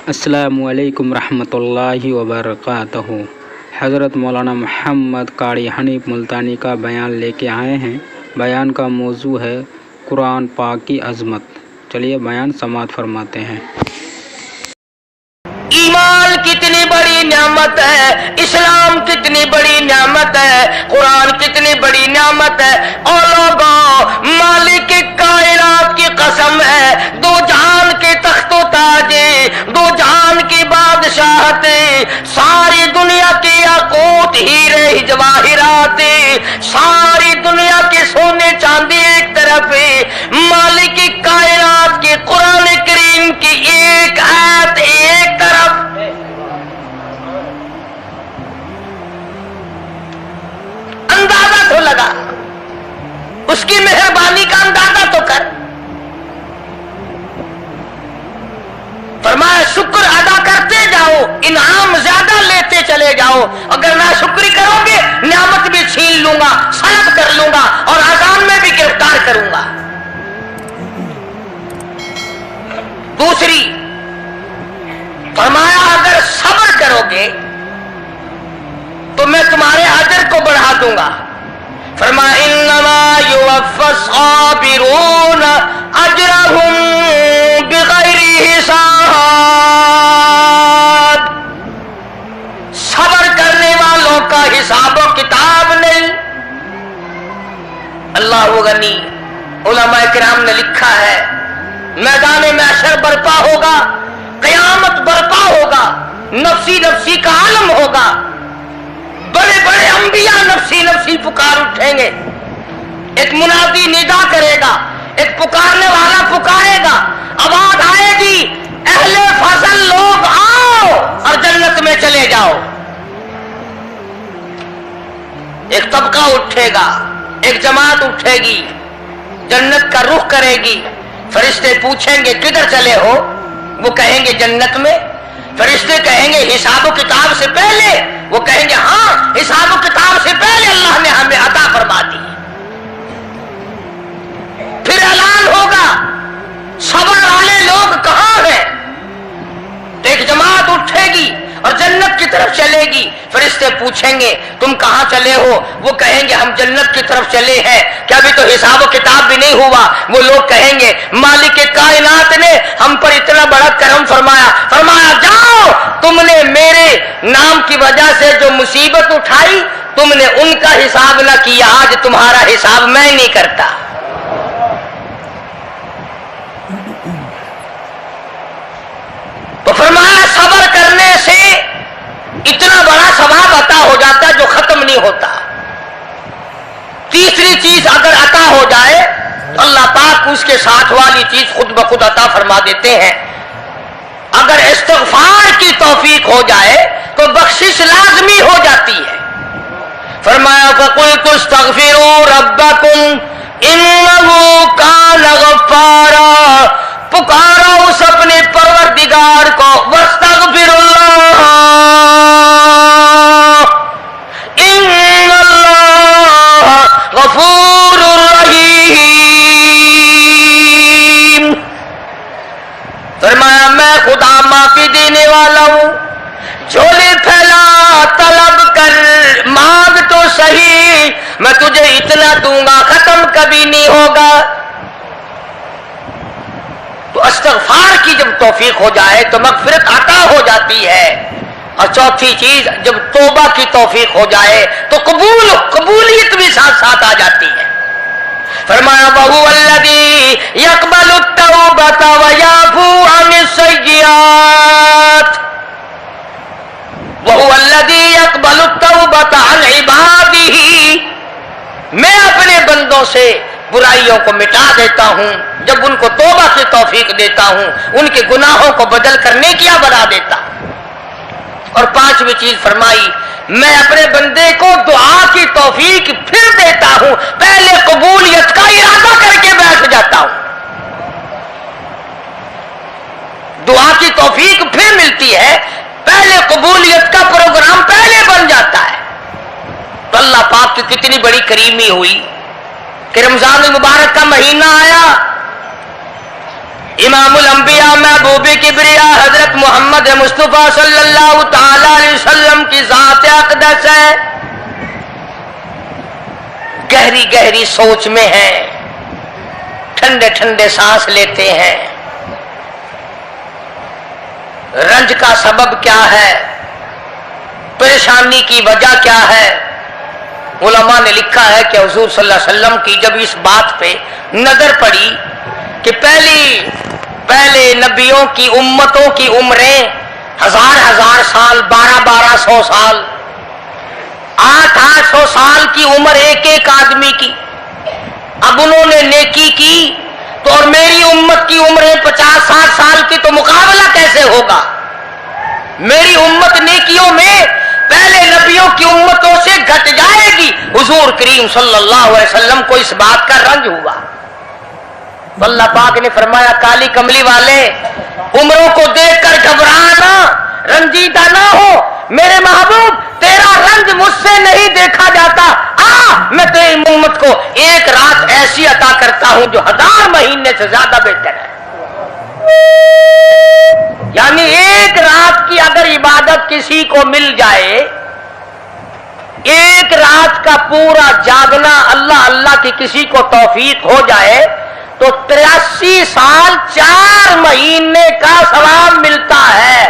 السلام علیکم رحمۃ اللہ وبرکاتہ۔ حضرت مولانا محمد قاری حنیف ملتانی کا بیان لے کے آئے ہیں۔ بیان کا موضوع ہے قرآن پاک کی عظمت۔ چلیے بیان سماعت فرماتے ہیں۔ ایمان کتنی بڑی نعمت ہے، اسلام کتنی بڑی نعمت ہے، قرآن کتنی بڑی نعمت ہے۔ اور لوگوں، مالک کائنات کی قسم ہے، دو جہان کے تخت و تاج، دو جہان کی بادشاہت، ساری دنیا کے یاقوت ہیرے جواہرات، ساری دنیا کے سونے چاندی ایک طرف، مالک کائنات کی قرآن کریم کی ایک آیت ایک طرف۔ اندازہ تو لگا، اس کی مہربانی کا اندازہ تو کر۔ فرمایا شکر ادا کرتے جاؤ، انعام زیادہ لیتے چلے جاؤ، اگر ناشکری کرو گے نعمت بھی چھین لوں گا، سلب کر لوں گا اور عذاب میں بھی گرفتار کروں گا۔ دوسری فرمایا اگر صبر کرو گے تو میں تمہارے اجر کو بڑھا دوں گا۔ فرمایا انما یوفی الصابرون اجرهم بغیر حساب، صبر کرنے والوں کا حساب و کتاب نہیں۔ اللہ غنی، علماء کرام نے لکھا ہے میدان محشر برپا ہوگا، قیامت برپا ہوگا، نفسی نفسی کا عالم ہوگا، بڑے بڑے انبیاء نفسی نفسی پکار اٹھیں گے، ایک منادی ندا کرے گا، ایک پکارنے والا پکارے گا، آواز آئے گی اہل فضل لوگ آؤ اور جنت میں چلے جاؤ۔ ایک طبقہ اٹھے گا، ایک جماعت اٹھے گی، جنت کا رخ کرے گی۔ فرشتے پوچھیں گے کدھر چلے ہو؟ وہ کہیں گے جنت میں۔ فرشتے کہیں گے حساب و کتاب سے پہلے؟ وہ کہیں گے ہاں، حساب و کتاب سے پہلے اللہ نے ہمیں عطا فرما دی۔ پھر اعلان ہوگا صبر والے لوگ کہاں ہیں؟ تو ایک جماعت اٹھے گی اور جنت کی طرف چلے گی۔ فرشتے پوچھیں گے تم کہاں چلے ہو؟ وہ کہیں گے ہم جنت کی طرف چلے ہیں۔ کیا ابھی تو حساب و کتاب بھی نہیں ہوا؟ وہ لوگ کہیں گے مالک کائنات نے ہم پر اتنا بڑا کرم فرمایا، فرمایا جاؤ، تم نے میرے نام کی وجہ سے جو مصیبت اٹھائی تم نے ان کا حساب نہ کیا، آج تمہارا حساب میں نہیں کرتا۔ تو فرمایا صبر کرنے سے اتنا بڑا ثواب عطا ہو جاتا جو ختم نہیں ہوتا۔ تیسری چیز اگر عطا ہو جائے تو اللہ پاک اس کے ساتھ والی چیز خود بخود عطا فرما دیتے ہیں۔ اگر استغفار کی توفیق ہو جائے تو بخشش لازمی ہو جاتی ہے۔ فرمایا فَقُلْتُ اسْتَغْفِرُوا رَبَّكُمْ إِنَّهُ كَانَ غَفَّارًا، پکارو اس اپنے پروردگار کو، وَاسْتَغْفِرُوا اللَّهَ إِنَّ اللَّهَ غَفُورٌ رَحِيمٌ۔ فرمایا میں خدا معافی دینے والا ہوں، جھولے پھیلا طلب کر، مانگ تو صحیح، میں تجھے اتنا دوں گا ختم کبھی نہیں ہوگا۔ تو استغفار کی جب توفیق ہو جائے تو مغفرت عطا ہو جاتی ہے۔ اور چوتھی چیز جب توبہ کی توفیق ہو جائے تو قبولیت بھی ساتھ ساتھ آ جاتی ہے۔ فرمایا وَهُوَ الَّذِي يَقْبَلُ التَّوْبَةَ وَيَعْفُو عَنِ السَّيِّئَاتِ، وَهُوَ الَّذِي يَقْبَلُ التَّوْبَةَ عَنْ عِبَادِهِ، میں اپنے بندوں سے برائیوں کو مٹا دیتا ہوں جب ان کو توبہ کی توفیق دیتا ہوں، ان کے گناہوں کو بدل کر نیکیاں بنا دیتا ہوں۔ اور پانچویں چیز فرمائی میں اپنے بندے کو دعا کی توفیق پھر دیتا ہوں، پہلے قبولیت کا ارادہ کر کے بیٹھ جاتا ہوں، دعا کی توفیق پھر ملتی ہے، پہلے قبولیت کا پروگرام پہلے بن جاتا ہے۔ تو اللہ پاک کی کتنی بڑی کریمی ہوئی کہ رمضان المبارک کا مہینہ آیا، امام الانبیاء محبوب کبریا حضرت محمد محمد مصطفیٰ صلی اللہ تعالی علیہ وسلم کی ذات اقدس ہے، گہری گہری سوچ میں ہیں، ٹھنڈے ٹھنڈے سانس لیتے ہیں۔ رنج کا سبب کیا ہے، پریشانی کی وجہ کیا ہے؟ علماء نے لکھا ہے کہ حضور صلی اللہ علیہ وسلم کی جب اس بات پہ نظر پڑی کہ پہلے نبیوں کی امتوں کی عمریں ہزار سال، 1200 سال، 800 سال کی عمر ایک آدمی کی، اب انہوں نے نیکی کی تو اور میری امت کی عمریں 50-60 سال کی، تو مقابلہ کیسے ہوگا؟ میری امت نیکیوں میں پہلے نبیوں کی امتوں سے گھٹ جائے گی۔ حضور کریم صلی اللہ علیہ وسلم کو اس بات کا رنج ہوا۔ اللہ پاک نے فرمایا کالی کملی والے عمروں کو دیکھ کر گھبرانا، رنجیدہ نہ ہو، میرے محبوب تیرا رنج مجھ سے نہیں دیکھا جاتا، میں تیری امت کو ایک رات ایسی عطا کرتا ہوں جو 1000 مہینے سے زیادہ بہتر ہے۔ یعنی ایک رات کی اگر عبادت کسی کو مل جائے، ایک رات کا پورا جاگنا اللہ اللہ کی کسی کو توفیق ہو جائے تو 83 سال 4 مہینے کا ثواب ملتا ہے۔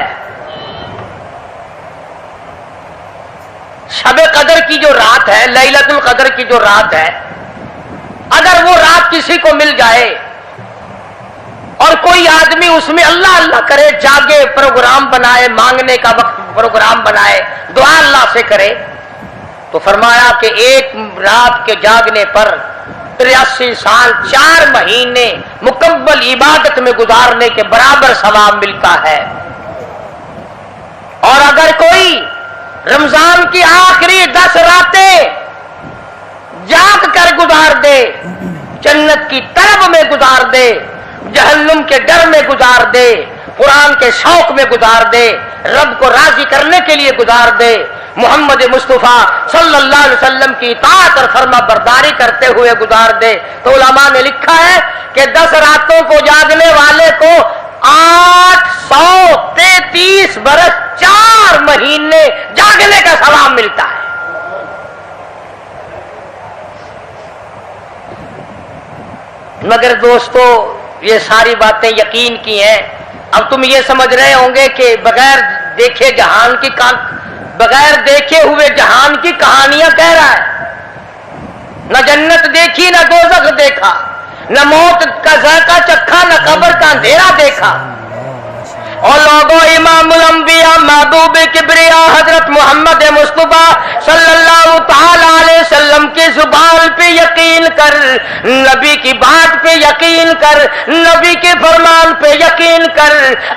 شب قدر کی جو رات ہے، لیلۃ القدر کی جو رات ہے، اگر وہ رات کسی کو مل جائے اور کوئی آدمی اس میں اللہ اللہ کرے، جاگے، پروگرام بنائے، مانگنے کا وقت پروگرام بنائے، دعا اللہ سے کرے، تو فرمایا کہ ایک رات کے جاگنے پر 83 سال 4 مہینے مکمل عبادت میں گزارنے کے برابر ثواب ملتا ہے۔ اور اگر کوئی رمضان کی آخری 10 راتیں جاگ کر گزار دے، جنت کی طلب میں گزار دے، جہنم کے ڈر میں گزار دے، قرآن کے شوق میں گزار دے، رب کو راضی کرنے کے لیے گزار دے، محمد مصطفیٰ صلی اللہ علیہ وسلم کی اطاعت اور فرما برداری کرتے ہوئے گزار دے، تو علماء نے لکھا ہے کہ 10 راتوں کو جاگنے والے کو 833 برس 4 مہینے جاگنے کا ثواب ملتا ہے۔ مگر دوستو یہ ساری باتیں یقین کی ہیں، اب تم یہ سمجھ رہے ہوں گے کہ بغیر دیکھے ہوئے جہان کی کہانیاں کہہ رہا ہے، نہ جنت دیکھی، نہ دوزخ دیکھا، نہ موت کا ذائقہ چکھا، نہ قبر کا اندھیرا دیکھا۔ اور لوگوں امام الانبیاء محبوب کبریا حضرت محمد مصطفیٰ صلی اللہ تعالی علیہ وسلم کی زبان پہ یقین کر، نبی کی بات پہ یقین کر، نبی کے فرمان پہ یقین کر،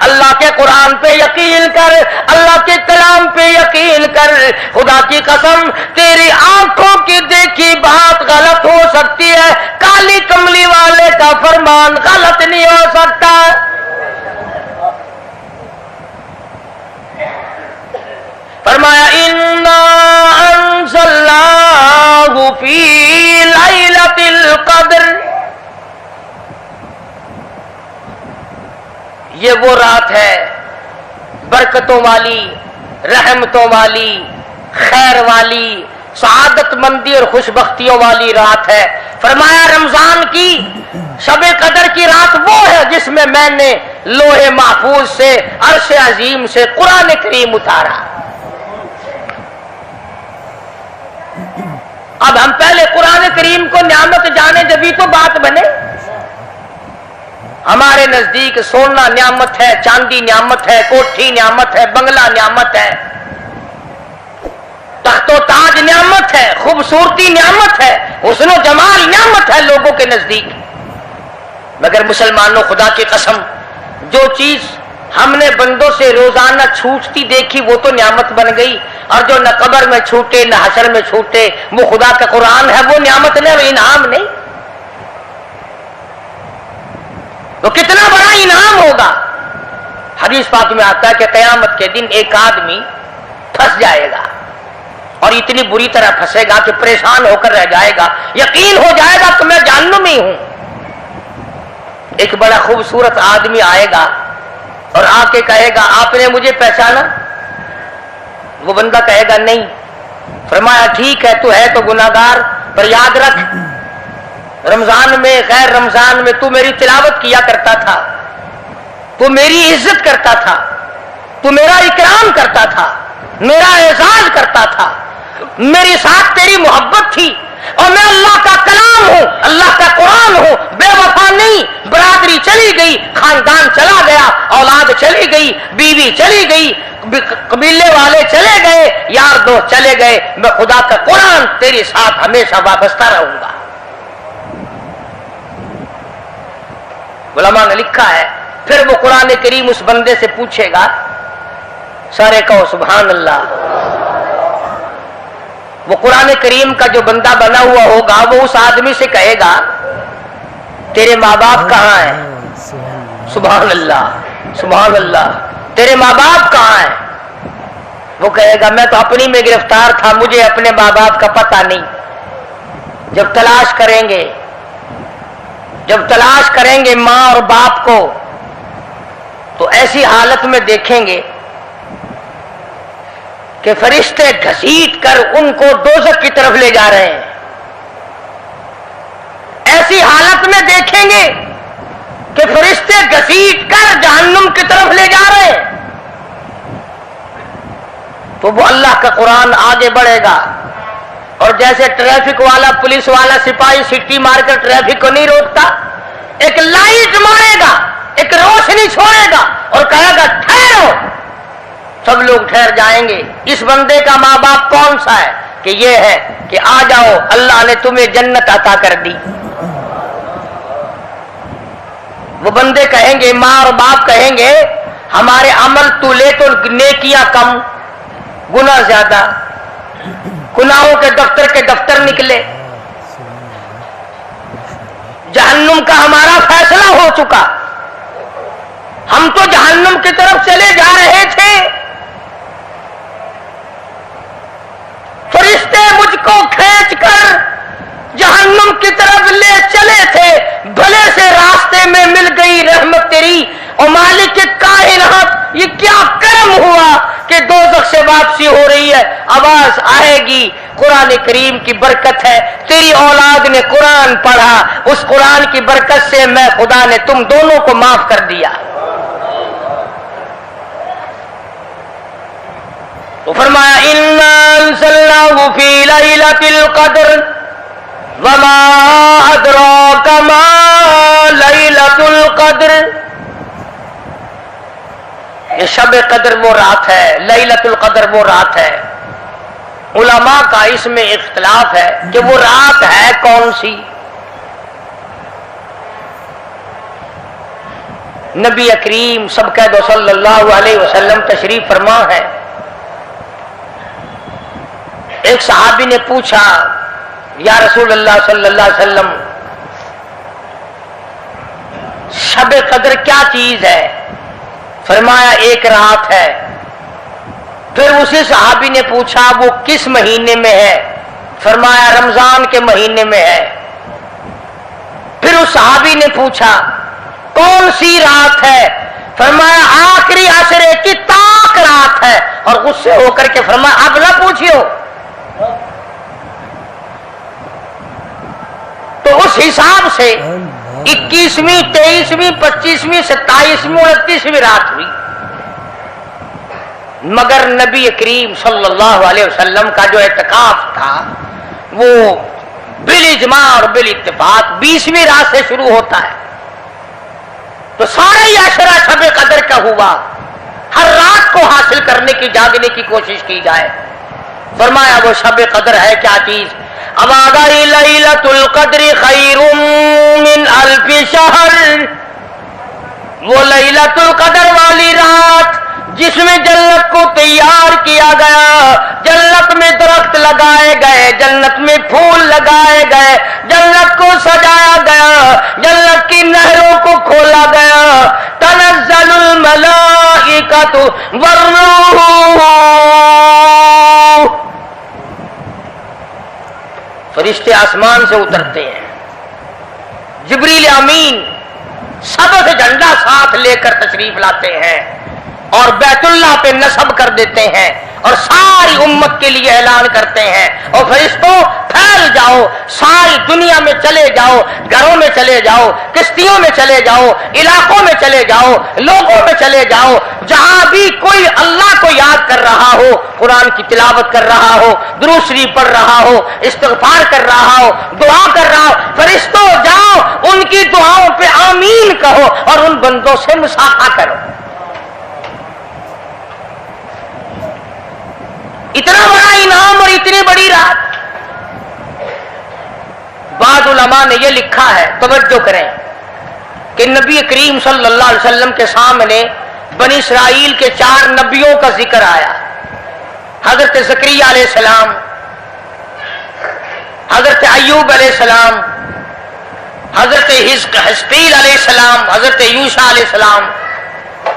اللہ کے قرآن پہ یقین کر، اللہ کے کلام پہ یقین کر۔ خدا کی قسم تیری آنکھوں کی دیکھی بات غلط ہو سکتی ہے، کالی کملی والے کا فرمان غلط نہیں ہو سکتا۔ فرمایا اِنَّا أَنزَلْنَاهُ فِي لَيْلَةِ الْقَدْرِ، یہ وہ رات ہے برکتوں والی، رحمتوں والی، خیر والی، سعادت مندی اور خوش بختیوں والی رات ہے۔ فرمایا رمضان کی شب قدر کی رات وہ ہے جس میں میں نے لوح محفوظ سے، عرش عظیم سے قرآن کریم اتارا۔ اب ہم پہلے قرآن کریم کو نعمت جانے جبھی تو بات بنے۔ ہمارے نزدیک سونا نعمت ہے، چاندی نعمت ہے، کوٹھی نعمت ہے، بنگلہ نعمت ہے، تخت و تاج نعمت ہے، خوبصورتی نعمت ہے، حسن و جمال نعمت ہے لوگوں کے نزدیک۔ مگر مسلمانوں خدا کی قسم جو چیز ہم نے بندوں سے روزانہ چھوٹتی دیکھی وہ تو نعمت بن گئی، اور جو نہ قبر میں چھوٹے نہ حشر میں چھوٹے وہ خدا کا قرآن ہے، وہ نعمت نہیں، وہ انعام نہیں۔ وہ کتنا بڑا انعام ہوگا۔ حدیث پاک میں آتا ہے کہ قیامت کے دن ایک آدمی پھنس جائے گا، اور اتنی بری طرح پھنسے گا کہ پریشان ہو کر رہ جائے گا، یقین ہو جائے گا کہ میں جہنمی ہوں۔ ایک بڑا خوبصورت آدمی آئے گا اور آ کے کہے گا آپ نے مجھے پہچانا؟ وہ بندہ کہے گا نہیں. فرمایا ٹھیک ہے تو ہے تو گناہگار، پر یاد رکھ رمضان میں غیر رمضان میں تو میری تلاوت کیا کرتا تھا، تو میری عزت کرتا تھا، تو میرا اکرام کرتا تھا، میرا اعزاز کرتا تھا، میری ساتھ تیری محبت تھی، اور میں اللہ کا کلام ہوں، اللہ کا قرآن ہوں، بے وفا نہیں. برادری چلی گئی، خاندان چلا گیا، اولاد چلی گئی، بیوی چلی گئی، قبیلے والے چلے گئے، یار دوست چلے گئے، میں خدا کا قرآن تیرے ساتھ ہمیشہ وابستہ رہوں گا. علماء نے لکھا ہے پھر وہ قرآن کریم اس بندے سے پوچھے گا، سارے کہو سبحان اللہ. وہ قرآن کریم کا جو بندہ بنا ہوا ہوگا وہ اس آدمی سے کہے گا تیرے ماں باپ کہاں ہیں؟ سبحان اللہ سبحان اللہ. تیرے ماں باپ کہاں ہیں؟ وہ کہے گا میں تو اپنی میں گرفتار تھا، مجھے اپنے ماں باپ کا پتہ نہیں. جب تلاش کریں گے ماں اور باپ کو تو ایسی حالت میں دیکھیں گے کہ فرشتے گھسیٹ کر ان کو دوزخ کی طرف لے جا رہے ہیں. ایسی حالت میں دیکھیں گے کہ فرشتے گھسیٹ کر جہنم کی طرف لے جا رہے ہیں. تو وہ اللہ کا قرآن آگے بڑھے گا، اور جیسے ٹریفک والا پولیس والا سپاہی سٹی مار کر ٹریفک کو نہیں روکتا، ایک لائٹ مارے گا، ایک روشنی چھوڑے گا اور کہے گا ٹھہرو. سب لوگ ٹھہر جائیں گے. اس بندے کا ماں باپ کون سا ہے؟ کہ یہ ہے کہ آ جاؤ اللہ نے تمہیں جنت عطا کر دی. وہ بندے کہیں گے، ماں اور باپ کہیں گے ہمارے عمل تو لے تو نیکیاں کم، گناہ زیادہ، گناہوں کے دفتر نکلے. جہنم کا ہمارا فیصلہ ہو چکا، ہم تو جہنم کی طرف چلے جا رہے تھے. فرشتے مجھ کو کھینچ کر جہنم کی طرف لے چلے تھے، بھلے سے راستے میں مل گئی رحمت تیری. اور مالک کائنات یہ کیا کرم ہوا کہ دوزخ سے واپسی ہو رہی ہے. آواز آئے گی، قرآن کریم کی برکت ہے، تیری اولاد نے قرآن پڑھا، اس قرآن کی برکت سے میں خدا نے تم دونوں کو معاف کر دیا. تو فرمایا اِنَّا أَنزَلْنَاهُ فِي لَيْلَةِ الْقَدْرِ وَمَا أَدْرَاكَ مَا لَيْلَةُ الْقَدْرِ. یہ شب قدر وہ رات ہے، لیلۃ القدر وہ رات ہے. علماء کا اس میں اختلاف ہے کہ وہ رات ہے کون سی. نبی کریم سب کہہ دو صلی اللہ علیہ وسلم تشریف فرما ہے. ایک صحابی نے پوچھا یا رسول اللہ صلی اللہ علیہ وسلم شب قدر کیا چیز ہے؟ فرمایا ایک رات ہے. پھر اسی صحابی نے پوچھا وہ کس مہینے میں ہے؟ فرمایا رمضان کے مہینے میں ہے. پھر اس صحابی نے پوچھا کون سی رات ہے؟ فرمایا آخری عشرے کی طاق رات ہے. اور غصے ہو کر کے فرمایا اب نہ پوچھیو. تو اس حساب سے 21ویں 23ویں 25ویں 27ویں 29ویں رات ہوئی. مگر نبی کریم صلی اللہ علیہ وسلم کا جو اعتکاف تھا وہ بالاجماع اور بالاتفاق 20ویں رات سے شروع ہوتا ہے. تو سارا ہی عشرہ شب قدر کا ہوا. ہر رات کو حاصل کرنے کی جاگنے کی کوشش کی جائے. فرمایا وہ شب قدر ہے کیا چیز؟ اب آگئی لیلۃ القدر خیر من الف شہر. وہ لیلۃ القدر والی رات جس میں جنت کو تیار کیا گیا، جنت میں درخت لگائے گئے، جنت میں پھول لگائے گئے، جنت کو سجایا گیا، جنت کی نہروں کو کھولا گیا. تنزل الملائکۃ والروح، فرشتے آسمان سے اترتے ہیں. جبریل امین سبز جھنڈا ساتھ لے کر تشریف لاتے ہیں اور بیت اللہ پہ نصب کر دیتے ہیں اور ساری امت کے لیے اعلان کرتے ہیں، اور فرشتوں پھیل جاؤ، ساری دنیا میں چلے جاؤ، گھروں میں چلے جاؤ، کشتیوں میں چلے جاؤ، علاقوں میں چلے جاؤ، لوگوں میں چلے جاؤ، جہاں بھی کوئی اللہ کو یاد کر رہا ہو، قرآن کی تلاوت کر رہا ہو، درود شریف پڑھ رہا ہو، استغفار کر رہا ہو، دعا کر رہا ہو، فرشتوں جاؤ ان کی دعاؤں پہ آمین کہو اور ان بندوں سے مصافحہ کرو۔ اتنا بڑا انعام اور اتنی بڑی رات۔ بعض علماء نے یہ لکھا ہے، توجہ کریں، کہ نبی کریم صلی اللہ علیہ وسلم کے سامنے بنی اسرائیل کے 4 نبیوں کا ذکر آیا، حضرت زکریا علیہ السلام، حضرت ایوب علیہ السلام، حضرت حزقیل علیہ السلام، حضرت یوشع علیہ السلام۔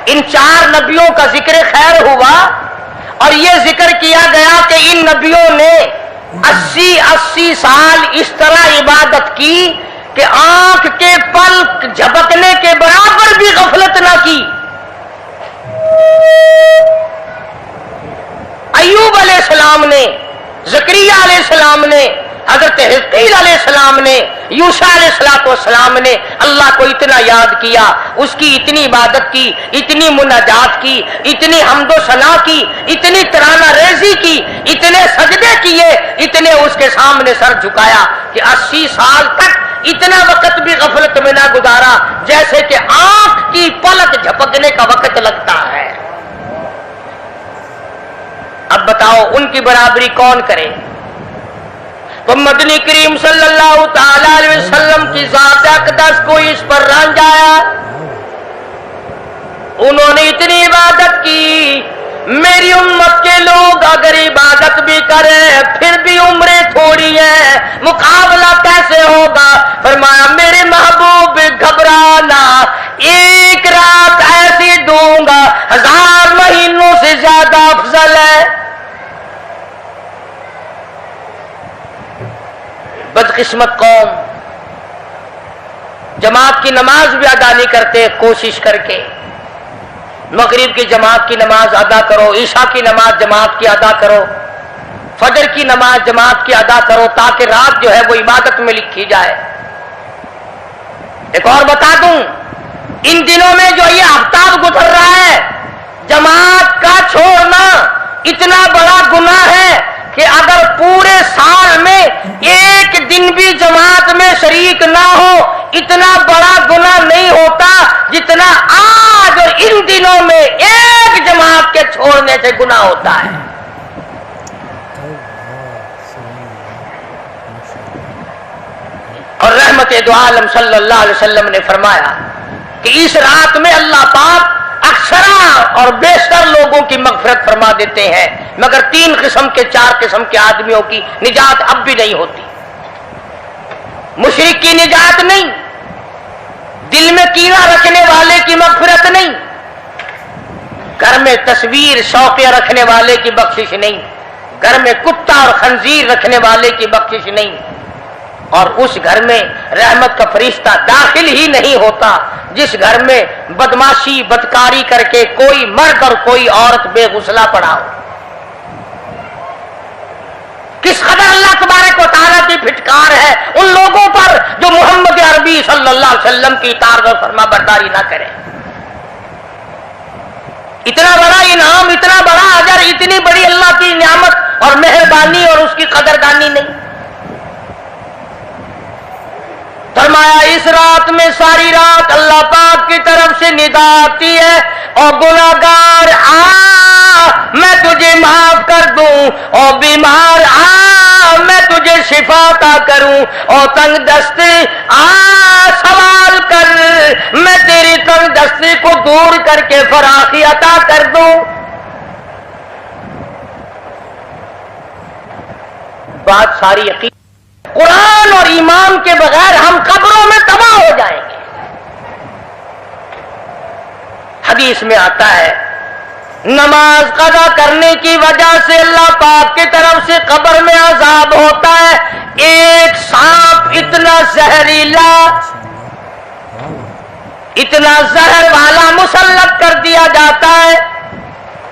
ان 4 نبیوں کا ذکر خیر ہوا اور یہ ذکر کیا گیا کہ ان نبیوں نے 80 سال اس طرح عبادت کی کہ آنکھ کے پلک جھپکنے کے برابر بھی غفلت نہ کی۔ ایوب علیہ السلام نے، زکریا علیہ السلام نے، حضرت حزقیل علیہ السلام نے، یوشع علیہ السلام نے اللہ کو اتنا یاد کیا، اس کی اتنی عبادت کی، اتنی مناجات کی، اتنی حمد و ثنا کی، اتنی ترانہ ریزی کی، اتنے سجدے کیے، اتنے اس کے سامنے سر جھکایا کہ 80 سال تک اتنا وقت بھی غفلت میں نہ گزارا جیسے کہ آنکھ کی پلک جھپکنے کا وقت لگتا ہے۔ اب بتاؤ ان کی برابری کون کرے؟ تو مدنی کریم صلی اللہ تعالی علیہ وسلم کی ذات اقدس کو اس پر رنج آیا، انہوں نے اتنی عبادت کی۔ میری امت کے لوگ اگر عبادت بھی کریں پھر بھی عمریں تھوڑی ہیں، مقابلہ کیسے ہوگا؟ فرمایا میرے محبوب گھبرانا، ایک رات ایسی دوں گا 1000 مہینوں سے زیادہ افضل ہے۔ بدقسمت قوم جماعت کی نماز بھی ادا نہیں کرتے، کوشش کر کے مغرب کی جماعت کی نماز ادا کرو، عشاء کی نماز جماعت کی ادا کرو، فجر کی نماز جماعت کی ادا کرو تاکہ رات جو ہے وہ عبادت میں لکھی جائے۔ ایک اور بتا دوں، ان دنوں میں جو یہ آفتاب گزر رہا ہے، جماعت کا چھوڑنا اتنا بڑا گناہ ہے کہ اگر پورے سال میں ایک دن بھی جماعت میں شریک نہ ہو اتنا بڑا گناہ نہیں ہوتا جتنا آج اور ان دنوں میں ایک جماعت کے چھوڑنے سے گناہ ہوتا ہے۔ اور رحمت دو عالم صلی اللہ علیہ وسلم نے فرمایا کہ اس رات میں اللہ پاک اکثر اور بیشتر لوگوں کی مغفرت فرما دیتے ہیں، مگر 3 قسم کے 4 قسم کے آدمیوں کی نجات اب بھی نہیں ہوتی۔ مشرک کی نجات نہیں، دل میں کینہ رکھنے والے کی مغفرت نہیں، گھر میں تصویر شوقیہ رکھنے والے کی بخشش نہیں، گھر میں کتا اور خنزیر رکھنے والے کی بخشش نہیں، اور اس گھر میں رحمت کا فرشتہ داخل ہی نہیں ہوتا جس گھر میں بدماشی بدکاری کر کے کوئی مرد اور کوئی عورت بے غسلہ پڑا ہو۔ کس قدر اللہ تبارک و تعالیٰ کی پھٹکار ہے ان لوگوں پر جو محمد عربی صلی اللہ علیہ وسلم کی اطاعت اور فرما برداری نہ کریں۔ اتنا بڑا انعام، اتنا بڑا اجر، اتنی بڑی اللہ کی نعمت اور مہربانی اور اس کی قدردانی نہیں۔ فرمایا اس رات میں ساری رات اللہ پاک کی طرف سے ندا آتی ہے، اور گناہگار میں تجھے معاف کر دوں، اور بیمار میں تجھے شفا عطا کروں، اور تنگ دستی سوال کر میں تیری تنگ دستی کو دور کر کے فراخی عطا کر دوں۔ بات ساری یقین، قرآن اور ایمان کے بغیر ہم قبروں میں تباہ ہو جائیں گے۔ حدیث میں آتا ہے نماز قضا کرنے کی وجہ سے اللہ پاک کی طرف سے قبر میں عذاب ہوتا ہے، ایک سانپ اتنا زہریلا، اتنا زہر والا مسلط کر دیا جاتا ہے.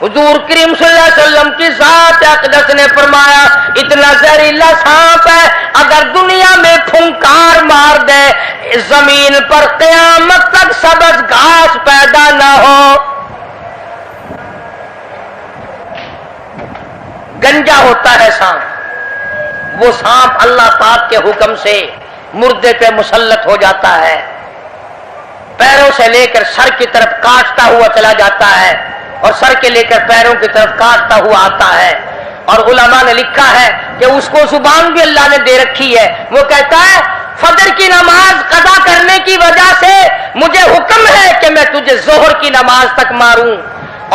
حضور کریم صلی اللہ علیہ وسلم کی ذات اقدس نے فرمایا اتنا زہریلا سانپ ہے اگر دنیا میں پھنکار مار دے زمین پر قیامت تک سبز گھاس پیدا نہ ہو. گنجا ہوتا ہے سانپ. وہ سانپ اللہ پاک کے حکم سے مردے پہ مسلط ہو جاتا ہے. پیروں سے لے کر سر کی طرف کاٹتا ہوا چلا جاتا ہے اور سر کے لے کر پیروں کی طرف کاٹتا ہوا آتا ہے. اور علماء نے لکھا ہے کہ اس کو زبان بھی اللہ نے دے رکھی ہے. وہ کہتا ہے فجر کی نماز قضا کرنے کی وجہ سے مجھے حکم ہے کہ میں تجھے ظہر کی نماز تک ماروں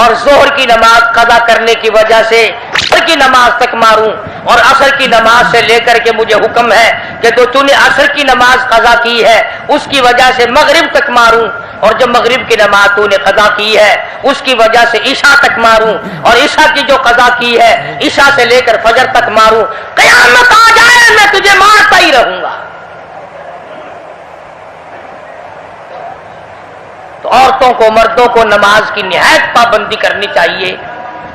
اور ظہر کی نماز قضا کرنے کی وجہ سے عصر کی نماز تک ماروں اور عصر کی نماز سے لے کر کے مجھے حکم ہے کہ تو نے عصر کی نماز قضا کی ہے اس کی وجہ سے مغرب تک ماروں اور جب مغرب کی نماز تو نے قضا کی ہے اس کی وجہ سے عشاء تک ماروں اور عشاء کی جو قضا کی ہے عشاء سے لے کر فجر تک ماروں. قیامت آ جائے میں تجھے مارتا ہی رہوں گا. تو عورتوں کو مردوں کو نماز کی نہایت پابندی کرنی چاہیے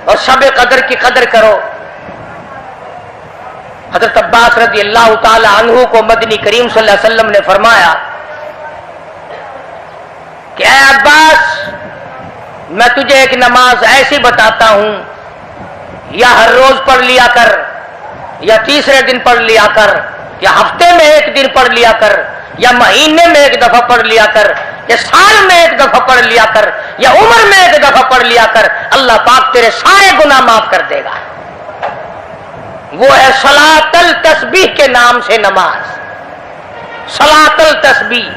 اور شب قدر کی قدر کرو. حضرت عباس رضی اللہ تعالی عنہ کو مدنی کریم صلی اللہ علیہ وسلم نے فرمایا کہ اے عباس میں تجھے ایک نماز ایسی بتاتا ہوں یا ہر روز پڑھ لیا کر یا تیسرے دن پڑھ لیا کر یا ہفتے میں ایک دن پڑھ لیا کر یا مہینے میں ایک دفعہ پڑھ لیا کر یا سال میں ایک دفعہ پڑھ لیا کر یا عمر میں ایک دفعہ پڑھ لیا کر اللہ پاک تیرے سارے گناہ معاف کر دے گا. وہ ہے صلاۃ التسبیح کے نام سے نماز. صلاۃ التسبیح.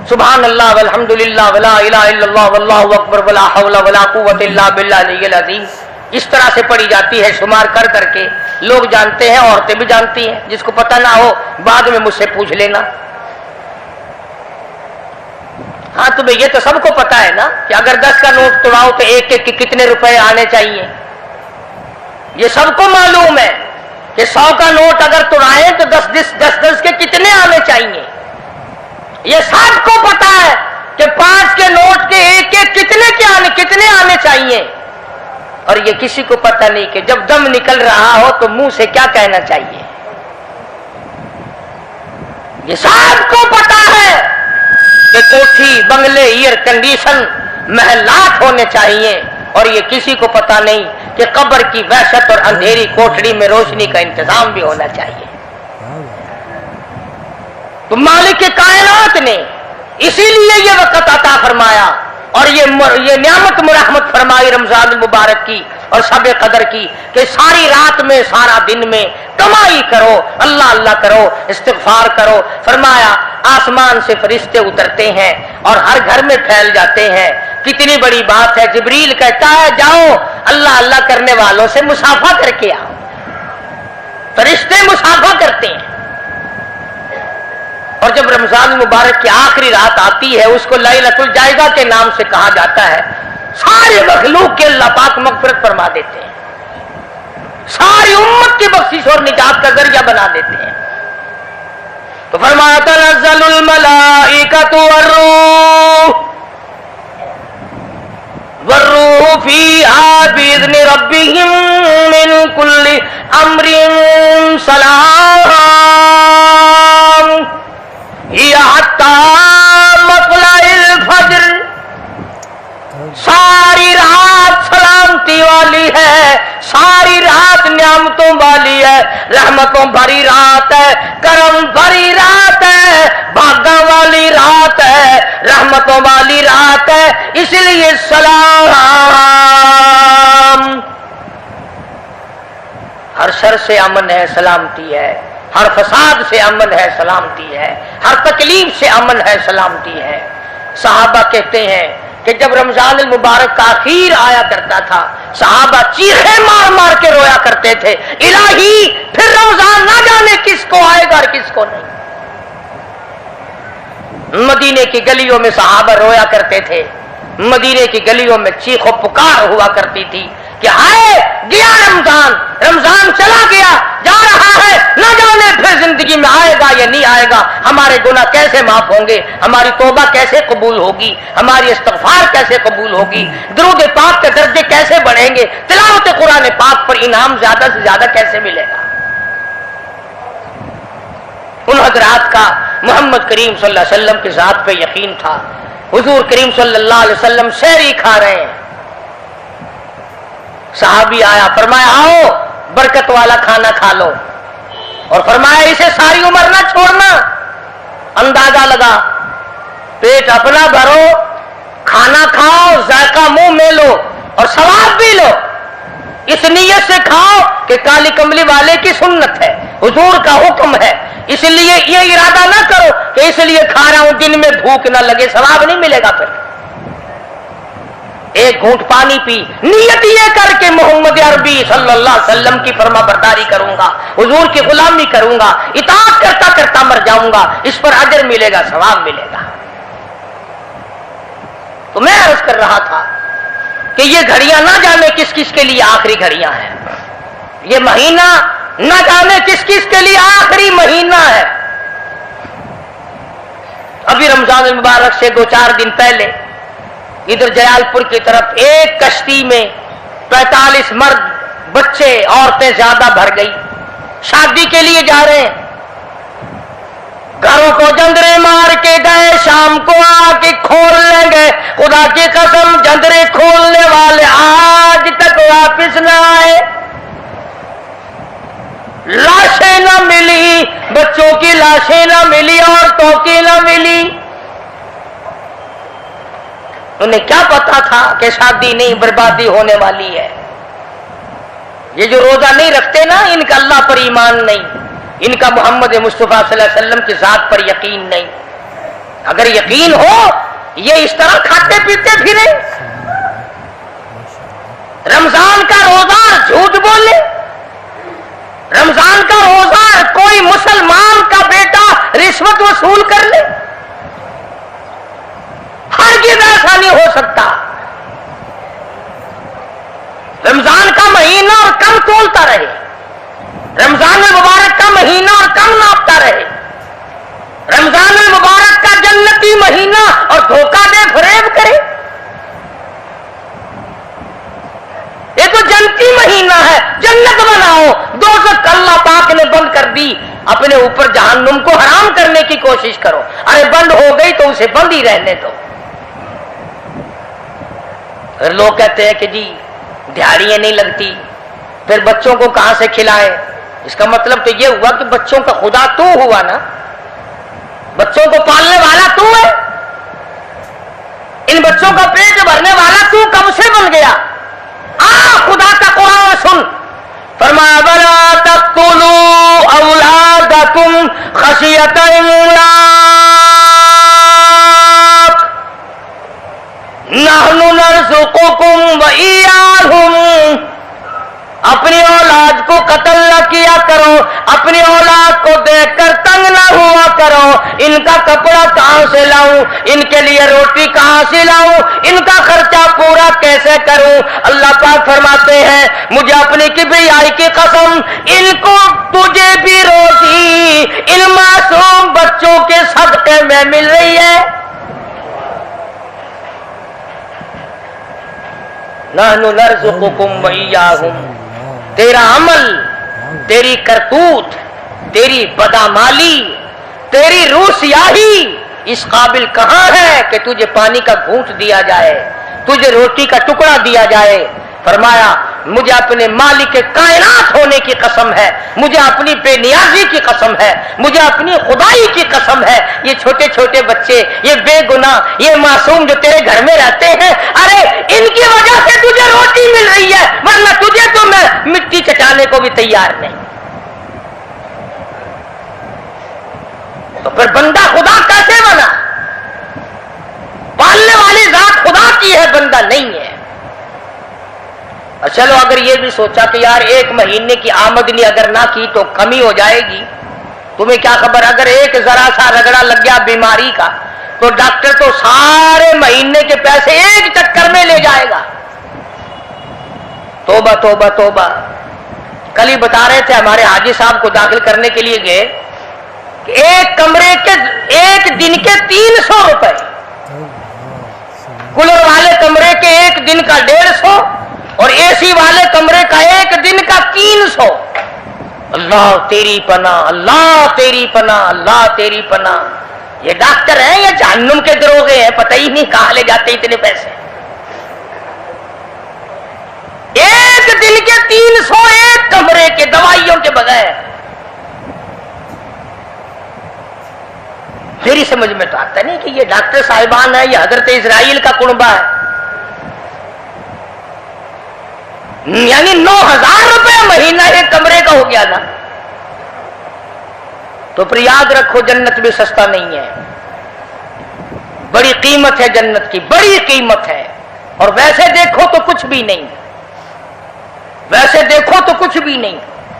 سبحان اللہ والحمد للہ ولا الہ الا اللہ واللہ اکبر ولا حول ولا قوت الا باللہ العلی العظیم. اس طرح سے پڑھی جاتی ہے شمار کر کر کے. لوگ جانتے ہیں عورتیں بھی جانتی ہیں. جس کو پتہ نہ ہو بعد میں مجھ سے پوچھ لینا. ہاں تمہیں یہ تو سب کو پتا ہے نا کہ اگر 10 کا نوٹ توڑاؤ تو ایک کے کتنے روپے آنے چاہیے. یہ سب کو معلوم ہے کہ 100 کا نوٹ اگر توڑائیں تو 10 کے کتنے آنے چاہیے. یہ سب کو پتا ہے کہ 5 کے نوٹ کے ایک کتنے آنے چاہیے. اور یہ کسی کو پتہ نہیں کہ جب دم نکل رہا ہو تو منہ سے کیا کہنا چاہیے. یہ سب کو پتا ہے کہ کوٹھی بنگلے ایئر کنڈیشن محلات ہونے چاہیے اور یہ کسی کو پتا نہیں کہ قبر کی وحشت اور اندھیری کوٹھڑی میں روشنی کا انتظام بھی ہونا چاہیے. تو مالک کائنات نے اسی لیے یہ وقت عطا فرمایا اور یہ نعمت مرحمت فرمائی رمضان المبارک کی اور شب قدر کی کہ ساری رات میں سارا دن میں کمائی کرو, اللہ اللہ کرو, استغفار کرو. فرمایا آسمان سے فرشتے اترتے ہیں اور ہر گھر میں پھیل جاتے ہیں. کتنی بڑی بات ہے. جبریل کہتا ہے جاؤ اللہ اللہ کرنے والوں سے مصافحہ کر کے آؤ. فرشتے مصافحہ کرتے ہیں. اور جب رمضان المبارک کی آخری رات آتی ہے اس کو لیلۃ الجائزہ کے نام سے کہا جاتا ہے. سارے مخلوق کے اللہ پاک مغفرت فرما دیتے ہیں, ساری امت کی بخشش اور نجات کا ذریعہ بنا دیتے ہیں. تو فرمایا تنزل الملائکۃ والروح فیہا بإذن ربہم من کل امر سلام حتی مطلع الفجر. ساری رات سلامتی والی ہے, ساری رات نعمتوں والی ہے, رحمتوں بھری رات ہے, کرم بھری رات ہے, بھاگا والی رات ہے, رحمتوں والی رات ہے. اس لیے سلام. ہر شر سے امن ہے, سلامتی ہے. ہر فساد سے امن ہے, سلامتی ہے. ہر تکلیف سے امن ہے, سلامتی ہے. صحابہ کہتے ہیں کہ جب رمضان المبارک کا اخیر آیا کرتا تھا صحابہ چیخیں مار مار کے رویا کرتے تھے, الہی پھر رمضان نہ جانے کس کو آئے گا اور کس کو نہیں. مدینے کی گلیوں میں صحابہ رویا کرتے تھے, مدینے کی گلیوں میں چیخ و پکار ہوا کرتی تھی کہ آئے گیا رمضان، رمضان چلا گیا، جا رہا ہے، نہ جانے پھر زندگی میں آئے گا یا نہیں آئے گا، ہمارے گناہ کیسے معاف ہوں گے، ہماری توبہ کیسے قبول ہوگی، ہماری استغفار کیسے قبول ہوگی، درود پاک کے درجے کیسے بڑھیں گے، تلاوت قرآن پاک پر انعام زیادہ سے زیادہ کیسے ملے گا۔ ان حضرات کا محمد کریم صلی اللہ علیہ وسلم کی ذات پہ یقین تھا۔ حضور کریم صلی اللہ علیہ وسلم سحری کھا رہے ہیں، صحابی آیا، فرمایا آؤ برکت والا کھانا کھا لو، اور فرمایا اسے ساری عمر نہ چھوڑنا۔ اندازہ لگا، پیٹ اپنا بھرو، کھانا کھاؤ، ذائقہ منہ میں لو اور ثواب بھی لو، اس نیت سے کھاؤ کہ کالی کملی والے کی سنت ہے، حضور کا حکم ہے، اس لیے یہ ارادہ نہ کرو کہ اس لیے کھا رہا ہوں دن میں بھوک نہ لگے، ثواب نہیں ملے گا۔ پھر ایک گھونٹ پانی پی، نیت یہ کر کے محمد عربی صلی اللہ علیہ وسلم کی فرما برداری کروں گا، حضور کی غلامی کروں گا، اطاعت کرتا کرتا مر جاؤں گا، اس پر اجر ملے گا، ثواب ملے گا۔ تو میں عرض کر رہا تھا کہ یہ گھڑیاں نہ جانے کس کس کے لیے آخری گھڑیاں ہیں، یہ مہینہ نہ جانے کس کس کے لیے آخری مہینہ ہے۔ ابھی رمضان المبارک سے 2-4 دن پہلے ادھر جلال پور کی طرف ایک کشتی میں 45 مرد، بچے، عورتیں زیادہ بھر گئی، شادی کے لیے جا رہے ہیں، گھروں کو جندرے مار کے گئے، شام کو آ کے کھول لیں گے، خدا کی قسم جندرے کھولنے والے آج تک واپس نہ آئے، لاشیں نہ ملی، بچوں کی لاشیں نہ ملی، عورتوں کی نہ ملی۔ انہیں کیا پتا تھا کہ شادی نہیں، بربادی ہونے والی ہے۔ یہ جو روزہ نہیں رکھتے نا، ان کا اللہ پر ایمان نہیں، ان کا محمد مصطفیٰ صلی اللہ علیہ وسلم کی ذات پر یقین نہیں۔ اگر یقین ہو یہ اس طرح کھاتے پیتے پھرے، رمضان کا روزہ جھوٹ بولے، رمضان کا روزہ کوئی مسلمان کا بیٹا رشوت وصول کر لے، ہرگز ایسا نہیں ہو سکتا۔ رمضان کا مہینہ اور کم تولتا رہے، رمضان المبارک کا مہینہ اور کم ناپتا رہے، رمضان المبارک کا جنتی مہینہ اور دھوکہ دے فریب کرے۔ یہ تو جنتی مہینہ ہے، جنت بناؤ، دوزخ اللہ پاک نے بند کر دی، اپنے اوپر جہنم کو حرام کرنے کی کوشش کرو۔ ارے بند ہو گئی تو اسے بند ہی رہنے دو۔ پھر لوگ کہتے ہیں کہ جی دیہڑیاں نہیں لگتی، پھر بچوں کو کہاں سے کھلائیں؟ اس کا مطلب تو یہ ہوا کہ بچوں کا خدا تو ہوا نا، بچوں کو پالنے والا تو ہے، ان بچوں کا پیٹ بھرنے والا تو کب سے بن گیا؟ خدا کا قرآن سن، فرمایا وَلَا تَقْتُلُوا أَوْلَادَكُمْ خَشْيَةَ إِمْلَاقٍ نَحْنُ نَرْزُقُكُمْ وَإِيَّاهُمْ۔ اپنی اولاد کو قتل نہ کیا کرو، اپنی اولاد کو دیکھ کر تنگ نہ ہوا کرو، ان کا کپڑا کہاں سے لاؤں، ان کے لیے روٹی کہاں سے لاؤں، ان کا خرچہ پورا کیسے کروں؟ اللہ پاک فرماتے ہیں مجھے اپنی کبریائی کی قسم، ان کو تجھے بھی روزی ان معصوم بچوں کے صدقے میں مل رہی ہے۔ نحن نرزقکم وإیاہم۔ تیرا عمل، تیری کرتوت، تیری بدعمالی، تیری روح سیاہی اس قابل کہاں ہے کہ تجھے پانی کا گھونٹ دیا جائے، تجھے روٹی کا ٹکڑا دیا جائے؟ فرمایا مجھے اپنے مالک کائنات ہونے کی قسم ہے، مجھے اپنی بے نیازی کی قسم ہے، مجھے اپنی خدائی کی قسم ہے، یہ چھوٹے چھوٹے بچے، یہ بے گناہ، یہ معصوم جو تیرے گھر میں رہتے ہیں، ارے ان کی وجہ سے تجھے روٹی مل رہی ہے، ورنہ تجھے تو میں مٹی چٹانے کو بھی تیار نہیں۔ تو پھر بندہ خدا کیسے بنا؟ پالنے والی ذات خدا کی ہے، بندہ نہیں ہے۔ چلو اگر یہ بھی سوچا کہ یار ایک مہینے کی آمدنی اگر نہ کی تو کمی ہو جائے گی، تمہیں کیا خبر اگر ایک ذرا سا رگڑا لگ گیا بیماری کا تو ڈاکٹر تو سارے مہینے کے پیسے ایک چکر میں لے جائے گا۔ توبہ توبہ توبہ. کل ہی بتا رہے تھے ہمارے حاجی صاحب کو داخل کرنے کے لیے گئے کہ ایک کمرے کے ایک دن کے 300 روپے, کولر والے کمرے کے ایک دن کا 150 اور اے سی والے کمرے کا ایک دن کا 300. اللہ تیری پناہ, اللہ تیری پناہ, اللہ تیری پناہ. یہ ڈاکٹر ہیں یا جہنم کے دروغے ہیں, پتہ ہی نہیں کہاں لے جاتے اتنے پیسے. ایک دن کے 300 ایک کمرے کے, دوائیوں کے بغیر. میری سمجھ میں تو آتا نہیں کہ یہ ڈاکٹر صاحبان ہے یا حضرت اسرائیل کا کنبہ ہے. یعنی 9,000 روپے مہینہ ایک کمرے کا ہو گیا نا. تو پھر یاد رکھو جنت بھی سستا نہیں ہے, بڑی قیمت ہے جنت کی, بڑی قیمت ہے. اور ویسے دیکھو تو کچھ بھی نہیں, ویسے دیکھو تو کچھ بھی نہیں.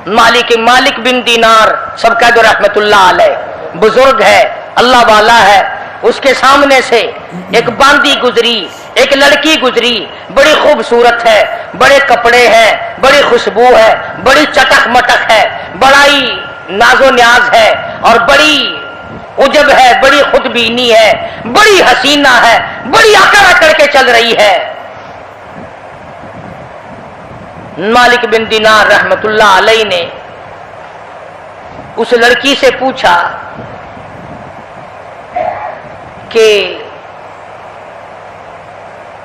مالک بن دینار سب کا جو رحمت اللہ علیہ, بزرگ ہے, اللہ والا ہے. اس کے سامنے سے ایک باندی گزری, ایک لڑکی گزری, بڑی خوبصورت ہے, بڑے کپڑے ہیں, بڑی خوشبو ہے, بڑی چٹک مٹک ہے, بڑا ہی ناز و نیاز ہے, اور بڑی عجب ہے, بڑی خود بینی ہے, بڑی حسینہ ہے, بڑی اکڑ اکڑ کے چل رہی ہے. مالک بن دینار رحمت اللہ علیہ نے اس لڑکی سے پوچھا کہ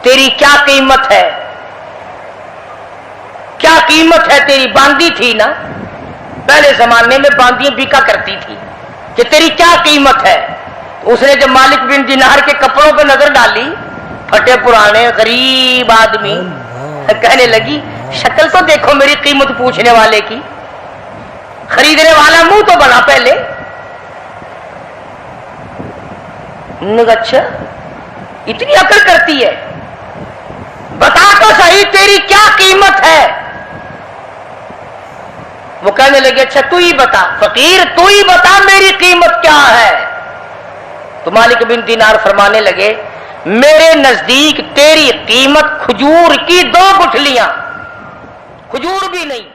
تیری کیا قیمت ہے, کیا قیمت ہے تیری؟ باندی تھی نا, پہلے زمانے میں باندیاں بکا کرتی تھی, کہ تیری کیا قیمت ہے؟ اس نے جب مالک بن دینار کے کپڑوں پہ نظر ڈالی, پھٹے پرانے غریب آدمی, کہنے لگی شکل تو دیکھو میری قیمت پوچھنے والے کی, خریدنے والا منہ تو بنا پہلے. اچھا اتنی عقل کرتی ہے, بتا تو صحیح تیری کیا قیمت ہے؟ وہ کہنے لگے اچھا تو ہی بتا, فقیر تو ہی بتا میری قیمت کیا ہے. تو مالک بن دینار فرمانے لگے میرے نزدیک تیری قیمت کھجور کی 2 گٹھلیاں, کھجور بھی نہیں.